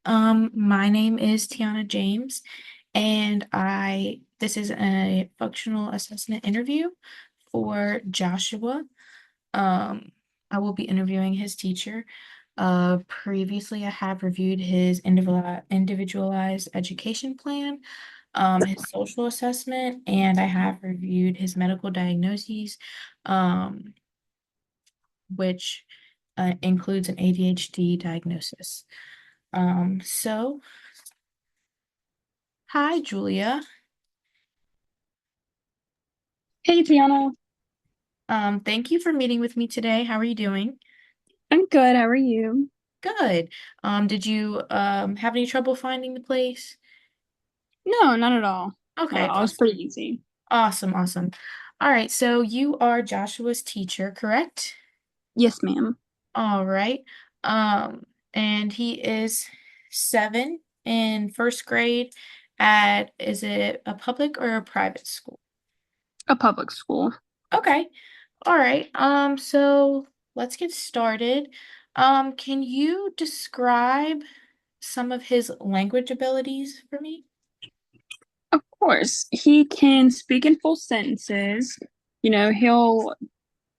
My name is Tiana James, and this is a functional assessment interview for Joshua. Um, I will be interviewing his teacher. Previously, I have reviewed his individualized education plan, his social assessment, and I have reviewed his medical diagnoses, um, which includes an ADHD diagnosis. So hi, Julia. Hey, Tiana. Thank you for meeting with me today. How are you doing? I'm good. How are you? Good. Did you have any trouble finding the place? No, not at all. Not at Okay, all. It was pretty awesome. easy. Awesome, awesome. All right, so you are Joshua's teacher, correct? Yes, ma'am. All right. Um, and he is 7 in first grade is it a public or a private school? A public school. Okay. All right. So let's get started. Can you describe some of his language abilities for me? Of course. He can speak in full sentences. He'll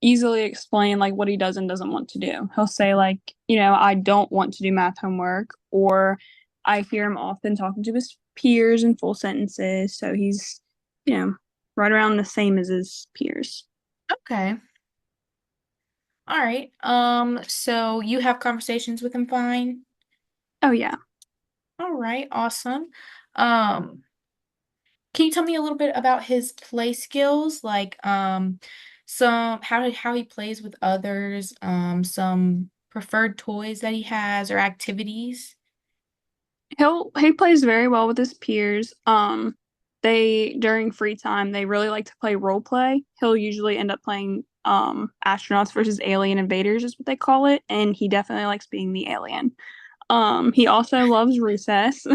easily explain like what he does and doesn't want to do. He'll say like, I don't want to do math homework, or I hear him often talking to his peers in full sentences. So he's, you know, right around the same as his peers. Okay. All right. So you have conversations with him fine? Oh yeah. All right, awesome. Um, can you tell me a little bit about his play skills, like some how he plays with others, some preferred toys that he has or activities? He plays very well with his peers. They during free time they really like to play role play. He'll usually end up playing astronauts versus alien invaders is what they call it, and he definitely likes being the alien. He also loves recess.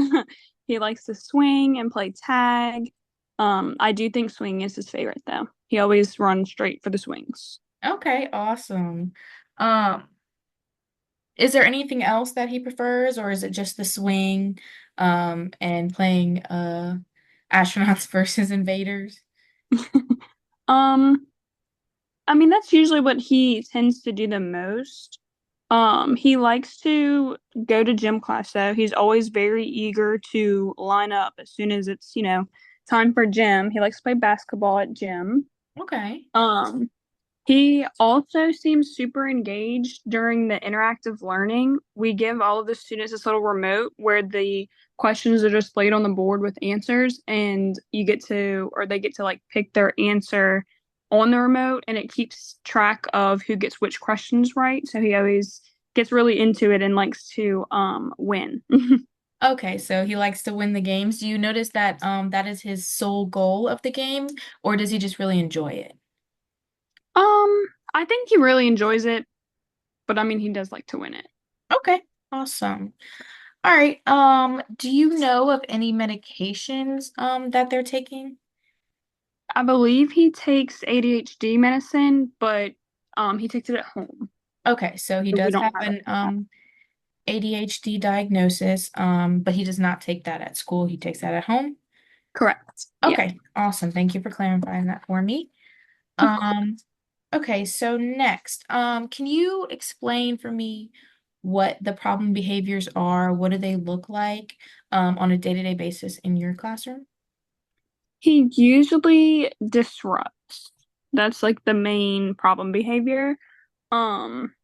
He likes to swing and play tag. I do think swing is his favorite though. He always runs straight for the swings. Okay, awesome. Um, is there anything else that he prefers, or is it just the swing, and playing astronauts versus invaders? Um, I mean, that's usually what he tends to do the most. He likes to go to gym class, though. He's always very eager to line up as soon as it's, time for gym. He likes to play basketball at gym. Okay. Um, he also seems super engaged during the interactive learning. We give all of the students this little remote where the questions are displayed on the board with answers, and they get to like pick their answer on the remote, and it keeps track of who gets which questions right. So he always gets really into it and likes to win. Okay, so he likes to win the games. Do you notice that that is his sole goal of the game, or does he just really enjoy it? I think he really enjoys it, but I mean he does like to win it. Okay, awesome. All right. Do you know of any medications that they're taking? I believe he takes ADHD medicine, but he takes it at home. Okay, so he So we does don't have have it. an ADHD diagnosis, but he does not take that at school. He takes that at home. Correct. Yeah. Okay, awesome. Thank you for clarifying that for me. Of course. Um, okay, so next, can you explain for me what the problem behaviors are? What do they look like, on a day-to-day basis in your classroom? He usually disrupts. That's like the main problem behavior. Um,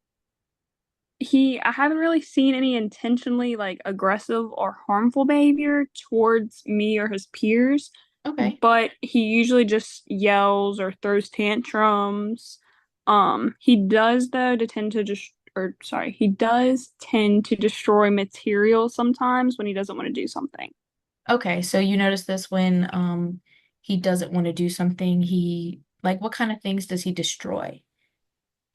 I haven't really seen any intentionally like aggressive or harmful behavior towards me or his peers, Okay. but he usually just yells or throws tantrums. He does though to tend to just or sorry, he does tend to destroy material sometimes when he doesn't want to do something. Okay, so you notice this when he doesn't want to do something, he like what kind of things does he destroy?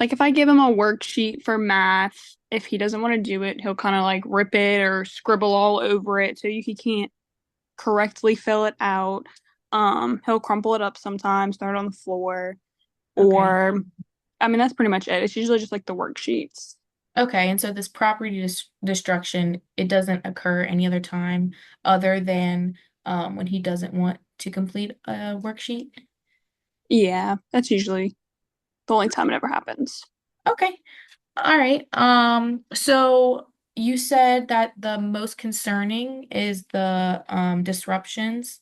Like if I give him a worksheet for math, if he doesn't want to do it, he'll kind of like rip it or scribble all over it so he can't correctly fill it out. He'll crumple it up sometimes, throw it on the floor, Okay. or I mean that's pretty much it. It's usually just like the worksheets. Okay, and so this property destruction, it doesn't occur any other time other than when he doesn't want to complete a worksheet? Yeah, that's usually the only time it ever happens. Okay. All right. So you said that the most concerning is the disruptions,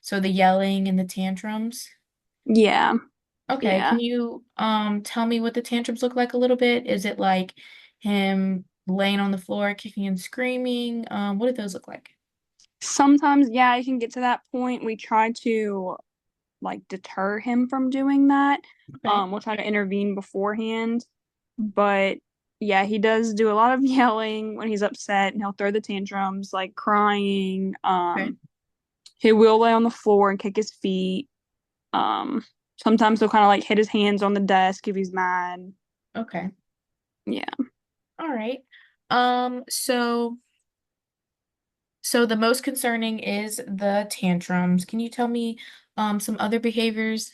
so the yelling and the tantrums. Yeah, Okay, yeah. can you tell me what the tantrums look like a little bit? Is it like him laying on the floor, kicking and screaming? What do those look like? Sometimes, yeah, I can get to that point. We try to like deter him from doing that. Okay. We'll try to intervene beforehand. But yeah, he does do a lot of yelling when he's upset and he'll throw the tantrums, like crying. Okay. He will lay on the floor and kick his feet. Um, Sometimes he'll kind of like hit his hands on the desk if he's mad. Okay. Yeah. All right. So the most concerning is the tantrums. Can you tell me some other behaviors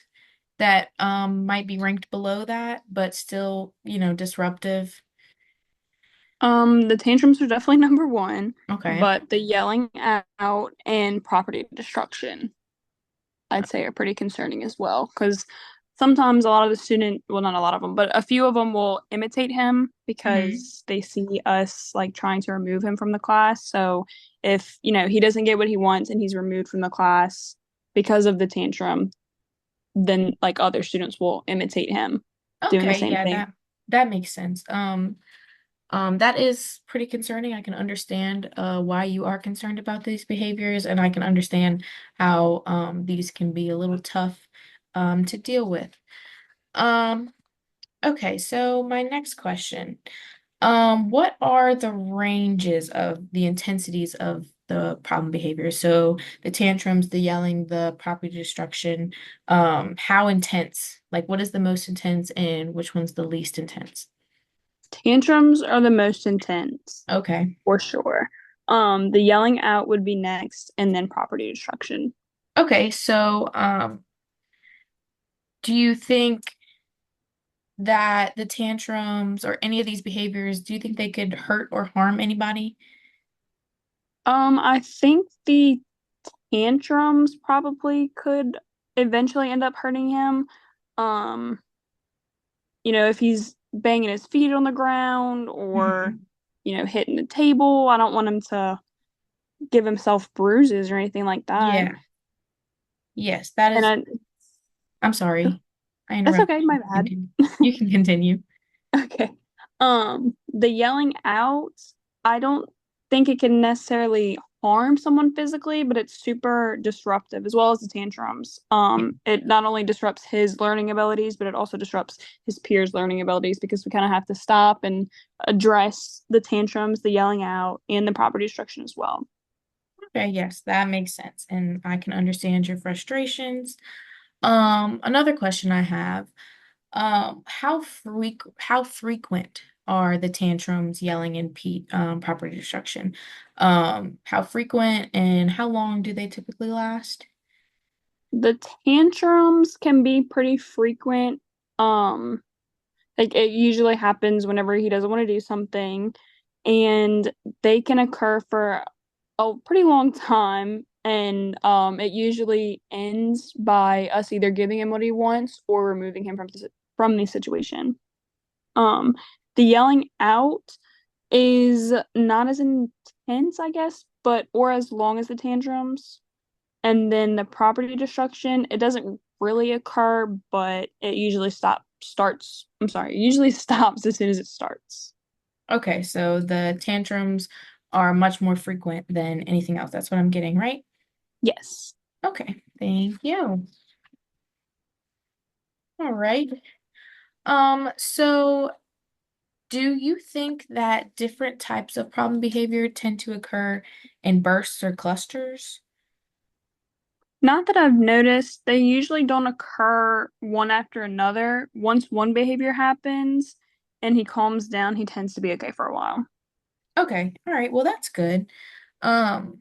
that might be ranked below that, but still, disruptive? The tantrums are definitely number one, Okay. but the yelling out and property destruction, I'd say are pretty concerning as well. Because sometimes a lot of the student, well, not a lot of them, but a few of them will imitate him Hmm. because they see us like trying to remove him from the class. So if, he doesn't get what he wants and he's removed from the class because of the tantrum, then like other students will imitate him doing the Okay, same yeah, thing. that makes sense. That is pretty concerning. I can understand why you are concerned about these behaviors, and I can understand how these can be a little tough to deal with. Um, okay, so my next question. What are the ranges of the intensities of the problem behavior? So the tantrums, the yelling, the property destruction, how intense? Like what is the most intense and which one's the least intense? Tantrums are the most intense, Okay. for sure. The yelling out would be next, and then property destruction. Okay, so do you think that the tantrums or any of these behaviors, do you think they could hurt or harm anybody? I think the tantrums probably could eventually end up hurting him. Um, if he's banging his feet on the ground or, Mhm. hitting the table, I don't want him to give himself bruises or anything like that. Yeah. Yes, that And is, I'm sorry. I that's interrupted okay, you. my bad. Continue. You can continue. Okay. The yelling out, I don't think it can necessarily harm someone physically, but it's super disruptive as well as the tantrums. It not only disrupts his learning abilities, but it also disrupts his peers' learning abilities because we kind of have to stop and address the tantrums, the yelling out, and the property destruction as well. Okay, yes, that makes sense, and I can understand your frustrations. Another question I have, how frequent are the tantrums, yelling, and property destruction? How frequent and how long do they typically last? The tantrums can be pretty frequent. Um, Like it usually happens whenever he doesn't want to do something, and they can occur for a pretty long time. And it usually ends by us either giving him what he wants or removing him from the situation. Um, the yelling out is not as intense, I guess, but or as long as the tantrums. And then the property destruction, it doesn't really occur, but it usually it usually stops as soon as it starts. Okay, so the tantrums are much more frequent than anything else. That's what I'm getting, right? Yes. Okay, thank you. All right. So do you think that different types of problem behavior tend to occur in bursts or clusters? Not that I've noticed, they usually don't occur one after another. Once one behavior happens and he calms down, he tends to be okay for a while. Okay, all right. Well, that's good. Um,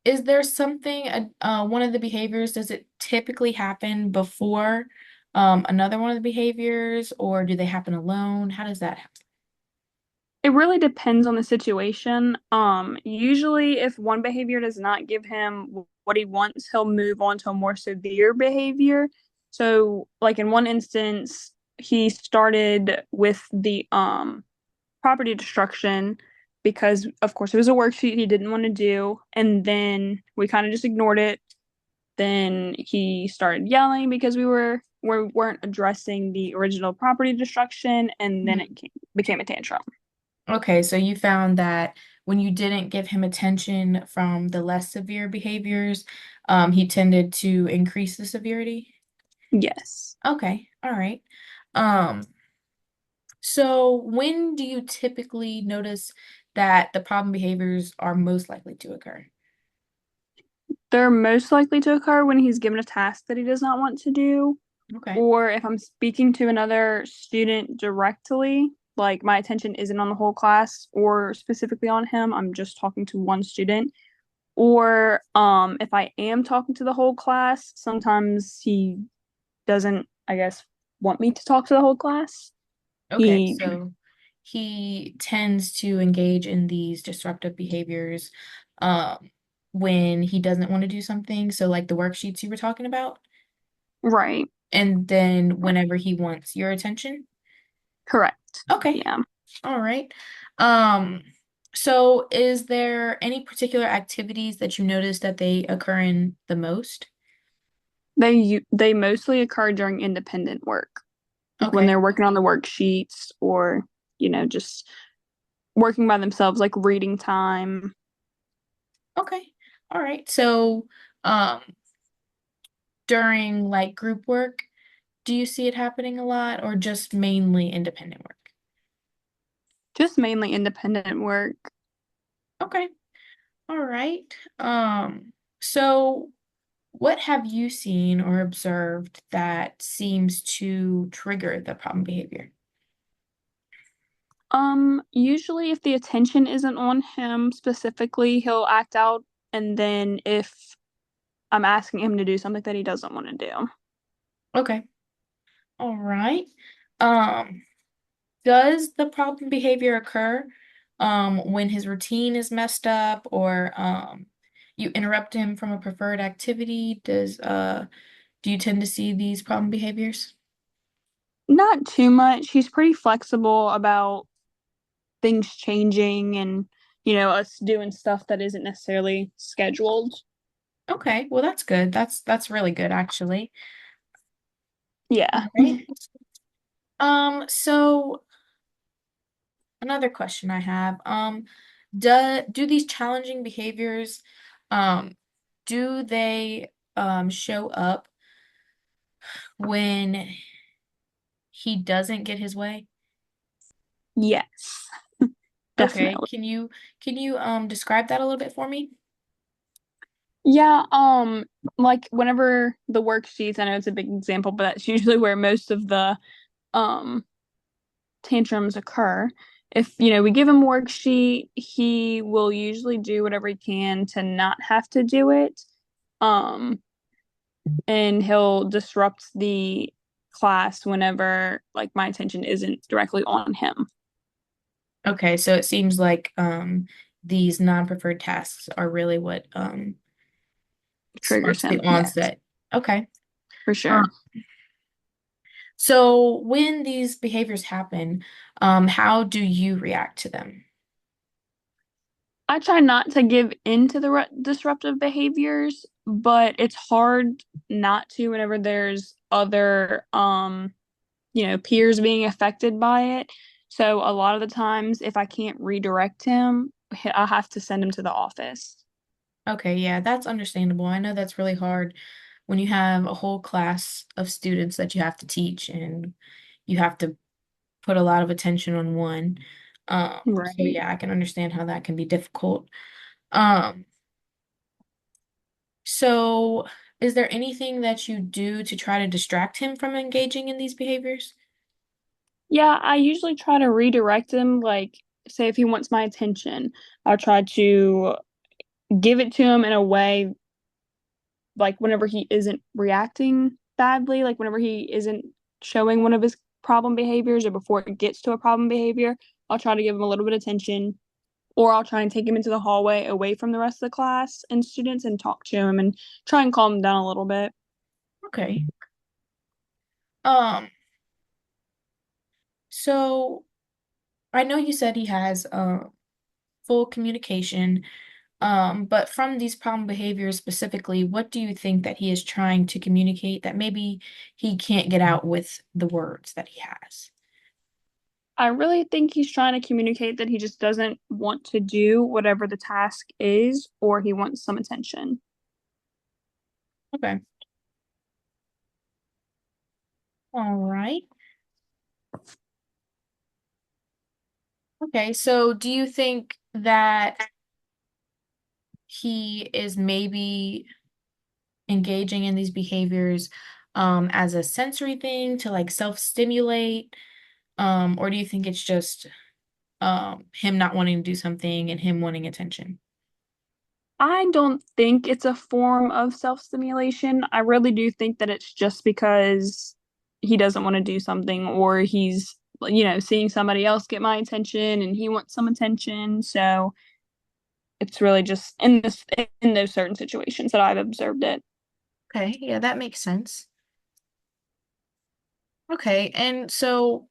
is there something, one of the behaviors, does it typically happen before, another one of the behaviors, or do they happen alone? How does that happen? It really depends on the situation. Usually if one behavior does not give him what he wants, he'll move on to a more severe behavior. So, like in one instance, he started with the property destruction because of course it was a worksheet he didn't want to do, and then we kind of just ignored it. Then he started yelling because we weren't addressing the original property destruction, and then became a tantrum. Okay, so you found that when you didn't give him attention from the less severe behaviors, he tended to increase the severity? Yes. Okay, all right. Um, so when do you typically notice that the problem behaviors are most likely to occur? They're most likely to occur when he's given a task that he does not want to do, Okay. or if I'm speaking to another student directly, like my attention isn't on the whole class or specifically on him, I'm just talking to one student. Or if I am talking to the whole class, sometimes he doesn't, I guess, want me to talk to the whole class. Okay, He so he tends to engage in these disruptive behaviors um when he doesn't want to do something. So like the worksheets you were talking about, right. and then whenever he wants your attention. Correct. Okay. Yeah. All right. Um, so is there any particular activities that you notice that they occur in the most? They mostly occur during independent work, like when Okay. they're working on the worksheets or, just working by themselves, like reading time. Okay. All right. So, um, during like group work, do you see it happening a lot or just mainly independent work? Just mainly independent work. Okay. All right. So what have you seen or observed that seems to trigger the problem behavior? Usually if the attention isn't on him specifically, he'll act out, and then if I'm asking him to do something that he doesn't want to do. Okay. All right. Um, does the problem behavior occur when his routine is messed up or you interrupt him from a preferred activity? Do you tend to see these problem behaviors? Not too much. He's pretty flexible about things changing and, us doing stuff that isn't necessarily scheduled. Okay, well that's good. That's really good actually. Yeah. All right. So another question I have, do these challenging behaviors, um, do they show up when he doesn't get his way? Yes, Okay, definitely. can you describe that a little bit for me? Yeah, like whenever the worksheets, I know it's a big example, but that's usually where most of the um tantrums occur. If, we give him a worksheet, he will usually do whatever he can to not have to do it. Um, and he'll disrupt the class whenever like my attention isn't directly on him. Okay, so it seems like these non-preferred tasks are really what Triggers sparks the him. Yeah, onset. Okay. for Um, sure. so when these behaviors happen, how do you react to them? I try not to give in to the disruptive behaviors, but it's hard not to whenever there's other peers being affected by it. So a lot of the times if I can't redirect him, I have to send him to the office. Okay, yeah, that's understandable. I know that's really hard when you have a whole class of students that you have to teach and you have to put a lot of attention on one. So Right. yeah, I can understand how that can be difficult. Um, so is there anything that you do to try to distract him from engaging in these behaviors? Yeah, I usually try to redirect him, like say if he wants my attention, I'll try to give it to him in a way like whenever he isn't reacting badly, like whenever he isn't showing one of his problem behaviors or before it gets to a problem behavior, I'll try to give him a little bit of attention, or I'll try and take him into the hallway away from the rest of the class and students and talk to him and try and calm him down a little bit. Okay. Um, so I know you said he has full communication. But from these problem behaviors specifically, what do you think that he is trying to communicate that maybe he can't get out with the words that he has? I really think he's trying to communicate that he just doesn't want to do whatever the task is, or he wants some attention. Okay. All right. Okay, so do you think that he is maybe engaging in these behaviors as a sensory thing to like self-stimulate? Or do you think it's just him not wanting to do something and him wanting attention? I don't think it's a form of self-stimulation. I really do think that it's just because he doesn't want to do something, or he's, seeing somebody else get my attention and he wants some attention. So it's really just in those certain situations that I've observed it. Okay, yeah, that makes sense. Okay, and so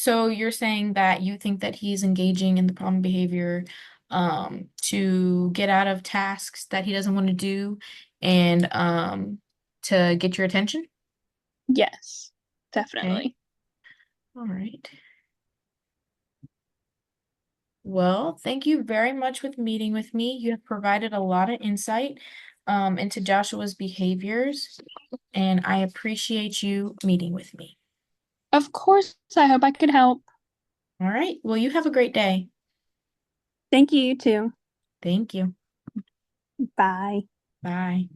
you're saying that you think that he's engaging in the problem behavior to get out of tasks that he doesn't want to do and to get your attention? Yes, Okay. definitely. All right. Well, thank you very much with meeting with me. You have provided a lot of insight into Joshua's behaviors, and I appreciate you meeting with me. Of course, I hope I could help. All right. Well, you have a great day. Thank you, you too. Thank you. Bye. Bye.